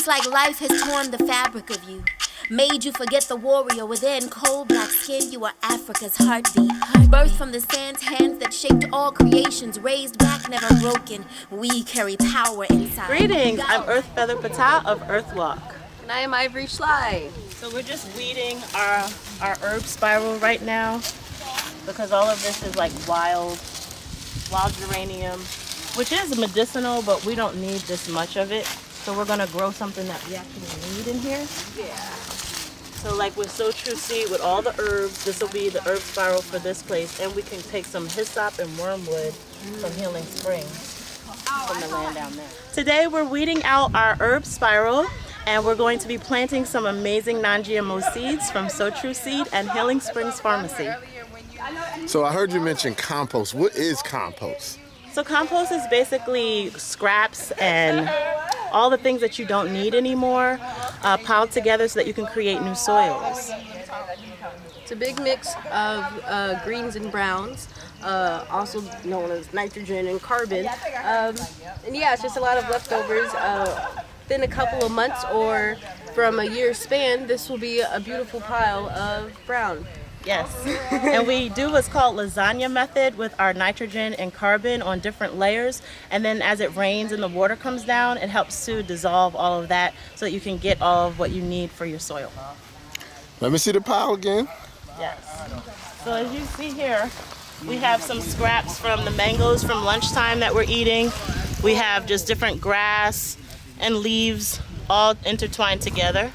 Seems like life has torn the fabric of you, made you forget the warrior within. Cold black skin, you are Africa's heartbeat. Birthed from the sand's hands that shaped all creations, raised back, never broken. We carry power inside. Greetings, I'm Feathur Ptah of EARTHWALK. And I am Ivory Schley. So we're just weeding our herb spiral right now because all of this is like wild geranium, which is medicinal, but we don't need this much of it. So we're gonna grow something that we actually need in here. Yeah. So like with So-True seed, with all the herbs, this will be the herb spiral for this place. And we can take some hyssop and wormwood from Healing Springs from the land down there. Today we're weeding out our herb spiral, and we're going to be planting some amazing non-GMO seeds from So-True Seed and Healing Springs Pharmacy. So I heard you mention compost. What is compost? So compost is basically scraps and all the things that you don't need anymore piled together so that you can create new soils. It's a big mix of greens and browns, also known as nitrogen and carbon. And yeah, it's just a lot of leftovers. Within a couple of months or from a year span, this will be a beautiful pile of brown. Yes, and we do what's called lasagna method with our nitrogen and carbon on different layers, and then as it rains and the water comes down, it helps to dissolve all of that so that you can get all of what you need for your soil. Let me see the pile again. Yes. So as you see here, we have some scraps from the mangoes from lunchtime that we're eating. We have just different grass and leaves all intertwined together.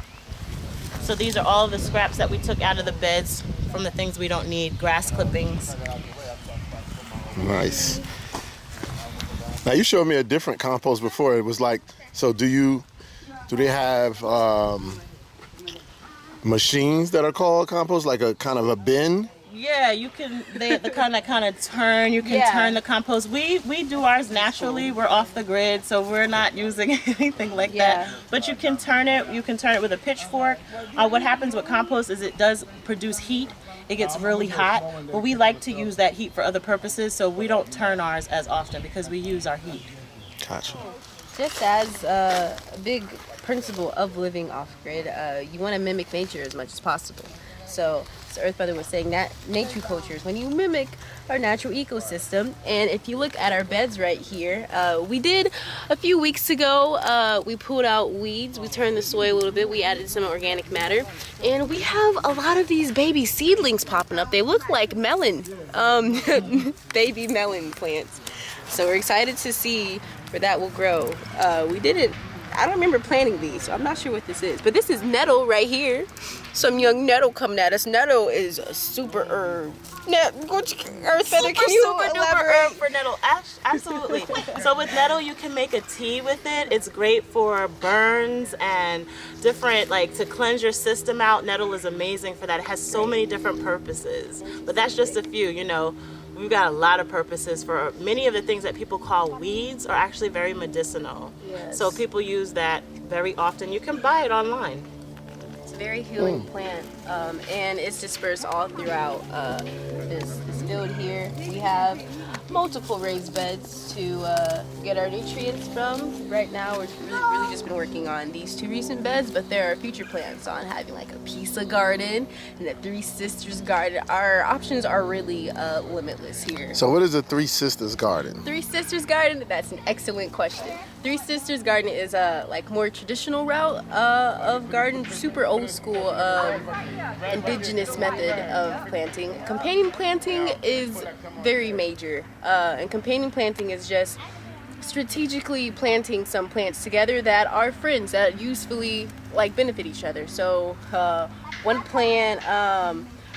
So these are all the scraps that we took out of the beds from the things we don't need, grass clippings. Nice. Now you showed me a different compost before. It was like, so do they have machines that are called compost, like a kind of a bin? Yeah, you can, the kind of turn, you can turn the compost. We do ours naturally. We're off the grid, so we're not using anything like that. But you can turn it with a pitchfork. What happens with compost is it does produce heat. It gets really hot, but we like to use that heat for other purposes, so we don't turn ours as often because we use our heat. Gotcha. Just as a big principle of living off grid, you want to mimic nature as much as possible. So Feathur was saying that nature culture is when you mimic our natural ecosystem. And if you look at our beds right here, we did a few weeks ago, we pulled out weeds, we turned the soil a little bit, we added some organic matter, and we have a lot of these baby seedlings popping up. They look like melon, baby melon plants. So we're excited to see where that will grow. I don't remember planting these, so I'm not sure what this is. But this is nettle right here. Some young nettle coming at us. Nettle is a super herb. Feathur, can you elaborate? Herb for nettle, absolutely. So with nettle, you can make a tea with it. It's great for burns and different, like to cleanse your system out. Nettle is amazing for that. It has so many different purposes. But that's just a few, you know. We've got a lot of purposes for many of the things that people call weeds are actually very medicinal. Yes. So people use that very often. You can buy it online. It's a very healing plant, and it's dispersed all throughout this field here. We have multiple raised beds to get our nutrients from. Right now, we're really just been working on these two recent beds, but there are future plans on having like a pizza garden and a Three Sisters garden. Our options are really limitless here. So what is a Three Sisters garden? Three Sisters garden? That's an excellent question. Three Sisters garden is a like more traditional route of garden, super old school indigenous method of planting. Companion planting is very major. And companion planting is just strategically planting some plants together that are friends, that usefully like benefit each other. So one plant,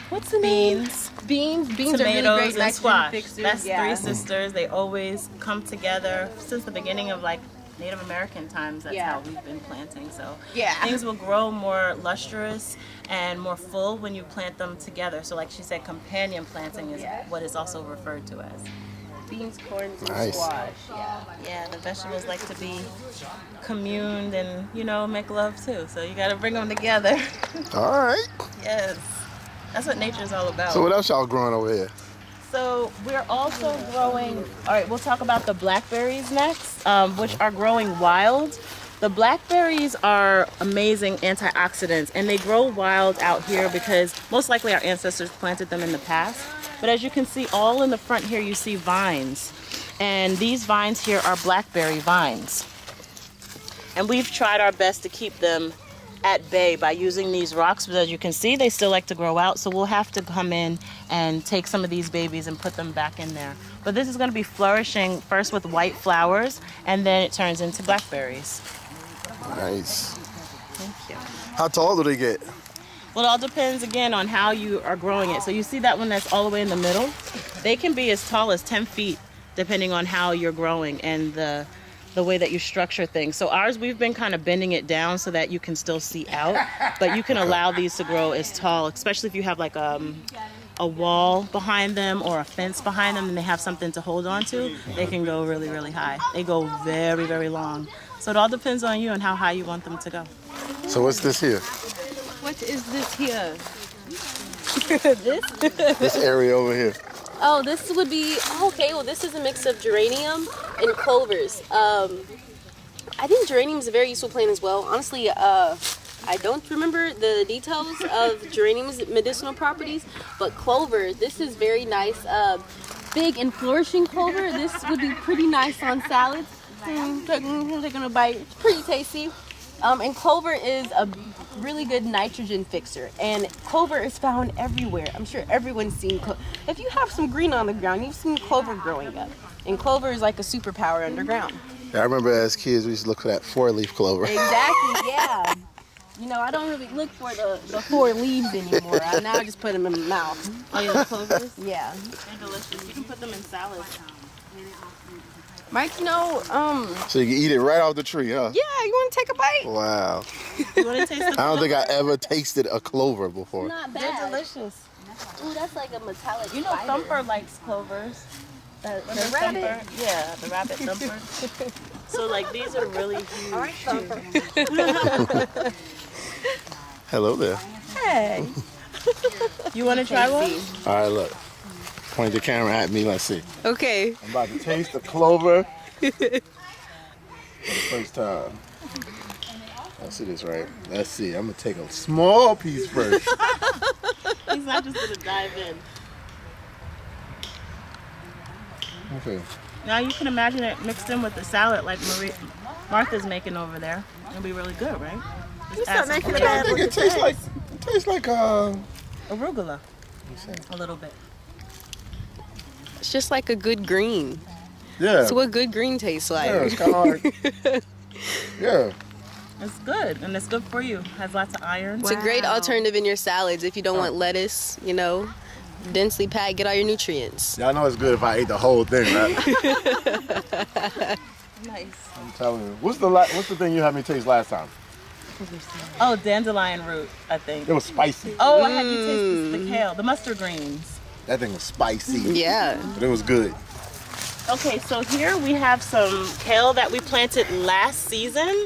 what's the name? Beans Tomatoes are really great and squash. fixers. That's Three Sisters. They always come together since the beginning of like Native American times. That's how we've been planting. So things will grow more lustrous and more full when you plant them together. So like she said, companion planting is what is also referred to as. Beans, corns, and squash. Yeah, the vegetables like to be communed and, you know, make love too. So you got to bring them together. All right. Yes. That's what nature is all about. So what else y'all growing over here? So we're also growing, all right, we'll talk about the blackberries next, which are growing wild. The blackberries are amazing antioxidants, and they grow wild out here because most likely our ancestors planted them in the past. But as you can see, all in the front here, you see vines. And these vines here are blackberry vines. And we've tried our best to keep them at bay by using these rocks, but as you can see, they still like to grow out, so we'll have to come in and take some of these babies and put them back in there. But this is going to be flourishing first with white flowers, and then it turns into blackberries. Nice. Thank you. How tall do they get? Well, it all depends again on how you are growing it. So you see that one that's all the way in the middle? They can be as tall as 10 feet depending on how you're growing and the way that you structure things. So ours, we've been kind of bending it down so that you can still see out, but you can allow these to grow as tall, especially if you have like a wall behind them or a fence behind them and they have something to hold on to. They can go really, really high. They go very, very long. So it all depends on you and how high you want them to go. So what's this here? What is this here? This area over here. Oh, this would be, okay, well this is a mix of geranium and clovers. I think geranium is a very useful plant as well. Honestly, I don't remember the details of geranium's medicinal properties, but clover, this is very nice. Big and flourishing clover, this would be pretty nice on salads. Taking a bite, it's pretty tasty. And clover is a really good nitrogen fixer, and clover is found everywhere. I'm sure everyone's seen clover. If you have some green on the ground, you've seen clover growing up, and clover is like a superpower underground. Yeah, I remember as kids we used to look for that 4-leaf clover. Exactly, yeah. You know, I don't really look for the 4 leaves anymore. I now just put them in my mouth. Oh yeah, the clovers? Yeah. They're delicious. You can put them in salads. Mike, you know, So you can eat it right off the tree, huh? yeah, you want to take a bite? Wow. You want to taste the I don't think I ever tasted a clover before. Not They're bad. delicious. Ooh, that's like a metallic You know, fiber. Thumper likes clovers. The rabbit? Thumper, yeah, the rabbit Thumper. So like these are really huge. All right, Thumper. Hello there. Hey. You want to try one? All right, look. Point the camera at me. Let's see. Okay. I'm about to taste the clover. First time. Let's see this right. Let's see. I'm gonna take a small piece first. He's not just gonna dive in. Okay. Now you can imagine it mixed in with the salad like Martha's making over there. It'll be really good, right? Just add some making flavor. I think it tastes like Arugula. A little bit. It's just like a good green. yeah. It's what good green tastes like. Yeah, it's kind of like yeah. It's good, and it's good for you. Has lots of iron. It's a great alternative in your salads if you don't want lettuce, you know, densely packed, get all your nutrients. Y'all know it's good if I ate the whole thing, right? Nice. I'm telling you. What's the thing you had me taste last time? Oh, dandelion root, I think. It was spicy. Oh, I had you taste the kale, the mustard greens. That thing was spicy. Yeah. But it was good. Okay, so here we have some kale that we planted last season,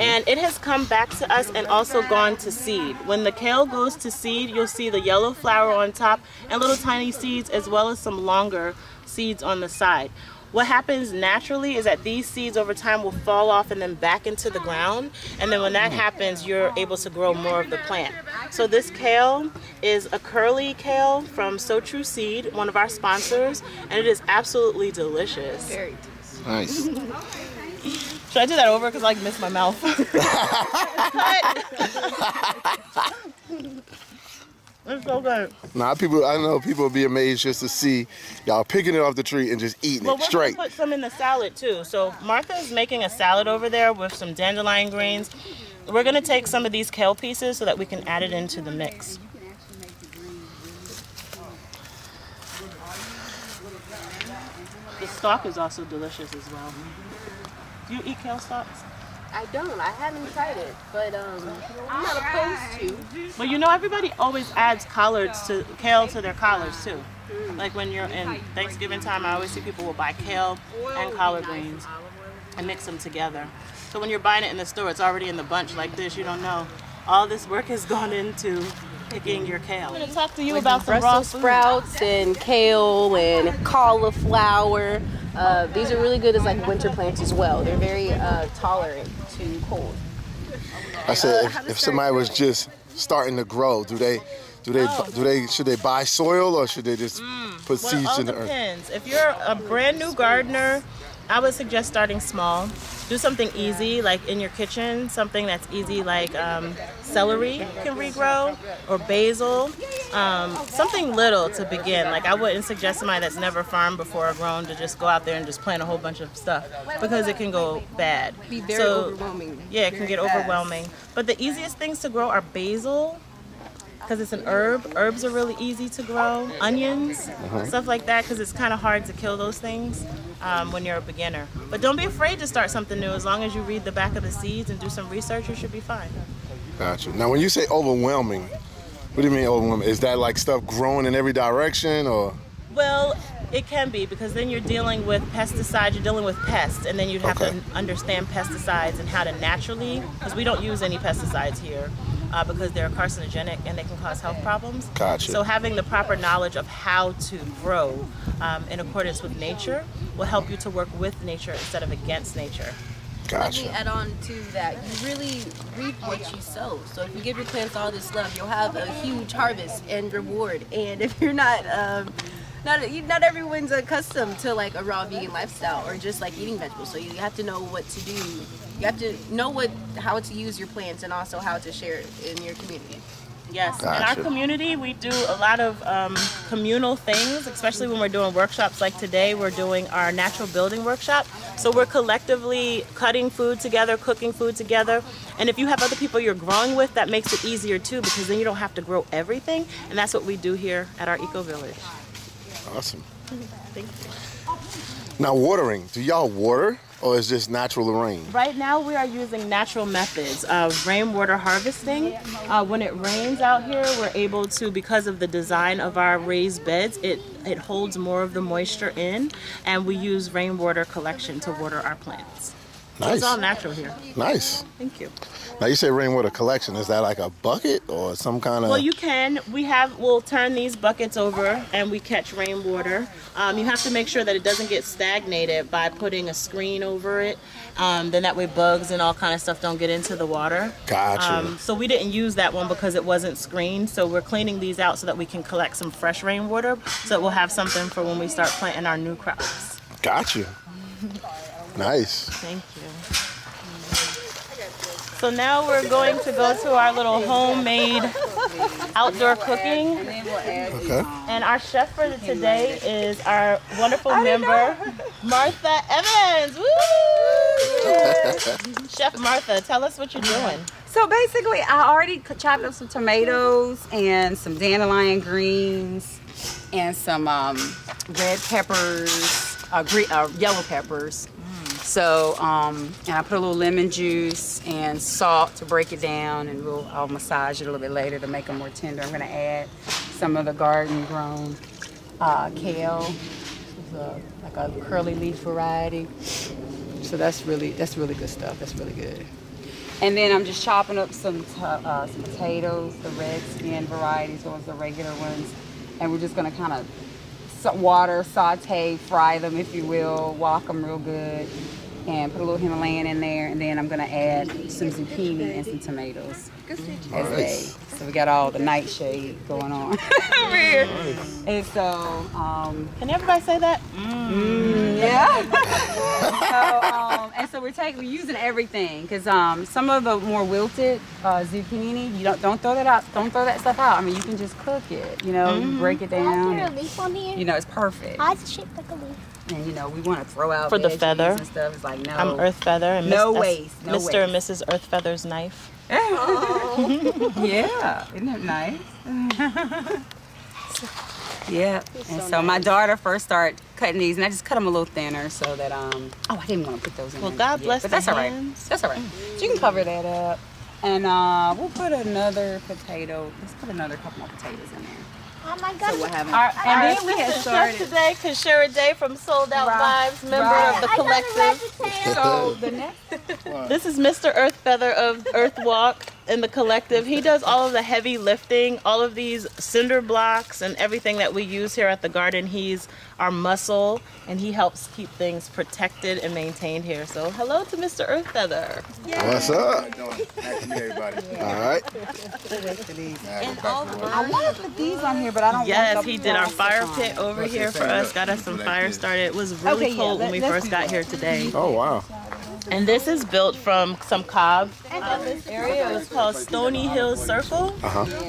and it has come back to us and also gone to seed. When the kale goes to seed, you'll see the yellow flower on top and little tiny seeds, as well as some longer seeds on the side. What happens naturally is that these seeds over time will fall off and then back into the ground, and then when that happens, you're able to grow more of the plant. So this kale is a curly kale from So True Seed, one of our sponsors, and it is absolutely delicious. Very Nice. Should I do that over because I like miss my mouth? It's so good. Nah, I know people will be amazed just to see y'all picking it off the tree and just eating Well, it we're straight. gonna put some in the salad too. So Martha is making a salad over there with some dandelion greens. We're gonna take some of these kale pieces so that we can add it into the mix. The stalk is also delicious as well. Do you eat kale stalks? I don't. I haven't tried it, but I'm not opposed to. Well, you know, everybody always adds kale to their collards too. Like when you're in Thanksgiving time, I always see people will buy kale and collard greens and mix them together. So when you're buying it in the store, it's already in the bunch like this. You don't know. All this work has gone into picking your kale. I'm going to talk to you about some raw Brussels food. sprouts and kale and cauliflower. These are really good as like winter plants as well. They're very tolerant to cold. I said, if somebody was just starting to grow, should they buy soil or should they just put seeds in the earth? It all depends. If you're a brand new gardener, I would suggest starting small. Do something easy, like in your kitchen, something that's easy, like celery can regrow, or basil. Something little to begin. Like I wouldn't suggest somebody that's never farmed before or grown to just go out there and just plant a whole bunch of stuff because it can go bad. Be very overwhelming. Yeah, it can get overwhelming. But the easiest things to grow are basil, because it's an herb. Herbs are really easy to grow. Onions, stuff like that, because it's kind of hard to kill those things when you're a beginner. But don't be afraid to start something new. As long as you read the back of the seeds and do some research, you should be fine. Gotcha. Now, when you say overwhelming, what do you mean overwhelming? Is that like stuff growing in every direction, or? Well, it can be, because then you're dealing with pesticides, you're dealing with pests, and then you'd have to understand pesticides and how to naturally, because we don't use any pesticides here. Because they're carcinogenic and they can cause health problems. Gotcha. So having the proper knowledge of how to grow in accordance with nature will help you to work with nature instead of against nature. Gotcha. Let me add on to that. You really reap what you sow. So if you give your plants all this love, you'll have a huge harvest and reward. And if you're not everyone's accustomed to like a raw vegan lifestyle or just like eating vegetables. So you have to know what to do. You have to know how to use your plants and also how to share it in your community. Yes, Gotcha. in our community we do a lot of communal things, especially when we're doing workshops like today. We're doing our natural building workshop. So we're collectively cutting food together, cooking food together. And if you have other people you're growing with, that makes it easier too, because then you don't have to grow everything. And that's what we do here at our Eco Village. Awesome. Thank you. Now, watering. Do y'all water, or is this natural rain? Right now we are using natural methods of rainwater harvesting. When it rains out here, we're able to, because of the design of our raised beds, it holds more of the moisture in, and we use rainwater collection to water our plants. Nice. It's all natural here. Nice. Thank you. Now, you say rainwater collection. Is that like a bucket or some kind of? Well, you can. We'll turn these buckets over and we catch rainwater. You have to make sure that it doesn't get stagnated by putting a screen over it. Then that way bugs and all kind of stuff don't get into the water. Gotcha. So we didn't use that one because it wasn't screened. So we're cleaning these out so that we can collect some fresh rainwater, so that we'll have something for when we start planting our new crops. Gotcha. Nice. Thank you. So now we're going to go to our little homemade outdoor cooking. Okay. And our chef for today is our wonderful member, Martha Evans. Woo! Chef Martha, tell us what you're doing. So basically, I already chopped up some tomatoes and some dandelion greens and some red peppers, yellow peppers. So, and I put a little lemon juice and salt to break it down, and I'll massage it a little bit later to make them more tender. I'm going to add some of the garden-grown kale, like a curly leaf variety. So that's really good stuff. That's really good. And then I'm just chopping up some potatoes, the red skin varieties, those the regular ones, and we're just going to kind of water, saute, fry them, if you will, wok them real good, and put a little Himalayan in there, and then I'm gonna add some zucchini and some tomatoes. Nice. So we got all the nightshade going on over here. And so, Can everybody say that? yeah. So we're using everything, because some of the more wilted zucchini, you don't throw that out. Don't throw that stuff out. I mean, you can just cook it. You know, you break it down. Is there a leaf on here? You know, it's perfect. Why is it shaped like a leaf? And you know, we want to throw out For the veggies feather. and stuff. It's like no. I'm Earth Feather. And No that's waste, no Mr. and waste. Mrs. Earth Feather's knife. Yeah, isn't that nice? Yeah. And so my daughter first started cutting these, and I just cut them a little thinner so that I didn't want to put those in. Well, there God yet, bless but the that's all right. hands. That's all right. So you can cover that up, and we'll put another potato. Let's put another couple more potatoes in there. Oh my God. So we'll have And then we had started. today, Kashira Day from Sold Out Right. Vibes, member Right. of the I got a collective. vegetarian. So the next. This is Mr. Earth Feather of EARTHWALK. in the collective. He does all of the heavy lifting, all of these cinder blocks and everything that we use here at the garden. He's our muscle, and he helps keep things protected and maintained here. So hello to Mr. Earth Feather. What's up? Nice to meet everybody. All right. I want to put these on here, but I don't Yes, want he did our fire pit over here for us, got us some fire started. It was really cold when we first got here today. Oh, wow. And this is built from some cob. This area is called Stony Hill Circle.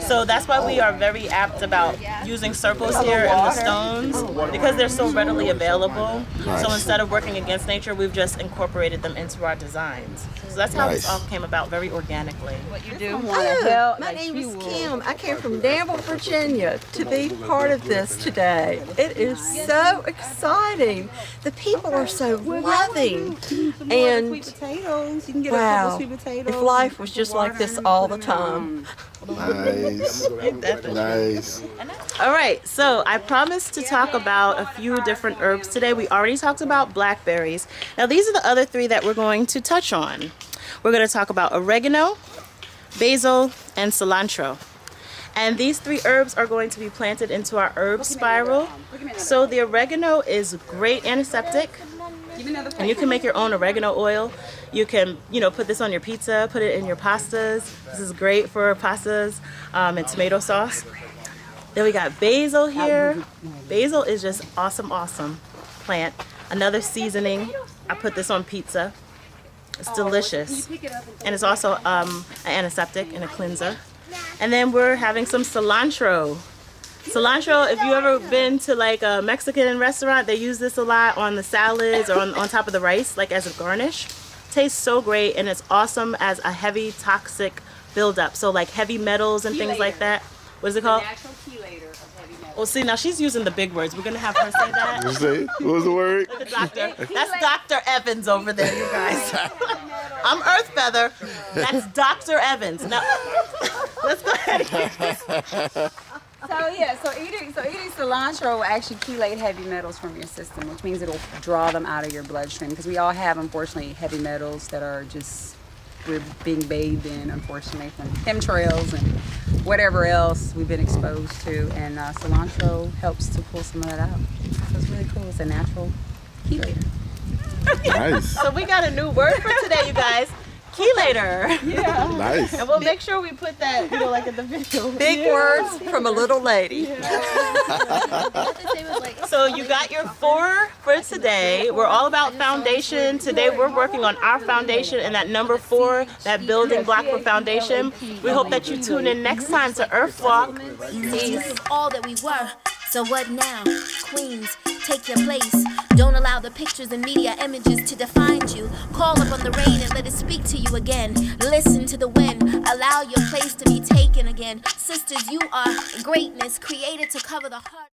So that's why we are very apt about using circles here in the stones, because they're so readily available. Nice. So instead of working against nature, we've just incorporated them into our designs. So that's how this all came about, very organically. What you do? Oh, my name is Kim. I came from Danville, Virginia to be part of this today. It is so exciting. The people are so loving. And Sweet potatoes. You can get a wow, couple sweet potatoes. if life was just like this all the time. Nice. Nice. All right, so I promised to talk about a few different herbs today. We already talked about blackberries. Now these are the other three that we're going to touch on. We're going to talk about oregano, basil, and cilantro. And these three herbs are going to be planted into our herb spiral. So the oregano is great antiseptic. And you can make your own oregano oil. You can, put this on your pizza, put it in your pastas. This is great for pastas and tomato sauce. Then we got basil here. Basil is just awesome plant. Another seasoning. I put this on pizza. It's delicious. And it's also an antiseptic and a cleanser. And then we're having some cilantro. Cilantro, if you ever been to like a Mexican restaurant, they use this a lot on the salads or on top of the rice, like as a garnish. Tastes so great, and it's awesome as a heavy toxic buildup. So like heavy metals and things like that. What is it called? Natural chelator of heavy metals. Well, see, now she's using the big words. We're going to have her say that. What was the word? The doctor. That's Dr. Evans over there, you guys. I'm Earth Feather. That's Dr. Evans. Now, let's go ahead. So eating cilantro will actually chelate heavy metals from your system, which means it'll draw them out of your bloodstream, because we all have, unfortunately, heavy metals that are just, we're being bathed in, unfortunately, from chemtrails and whatever else we've been exposed to, and cilantro helps to pull some of that out. So it's really cool. It's a natural chelator. Nice. So we got a new word for today, you guys. Chelator. Yeah. Nice. And we'll make sure we put that, like in the video. Big words from a little lady. So you got your 4 for today. We're all about foundation. Today we're working on our foundation, and that number 4, that building block for foundation. We hope that you tune in next time to EARTHWALK. This is all that we were. So what now? Queens, take your place. Don't allow the pictures and media images to define you. Call up on the rain and let it speak to you again. Listen to the wind. Allow your place to be taken again. Sisters, you are greatness created to cover the heart.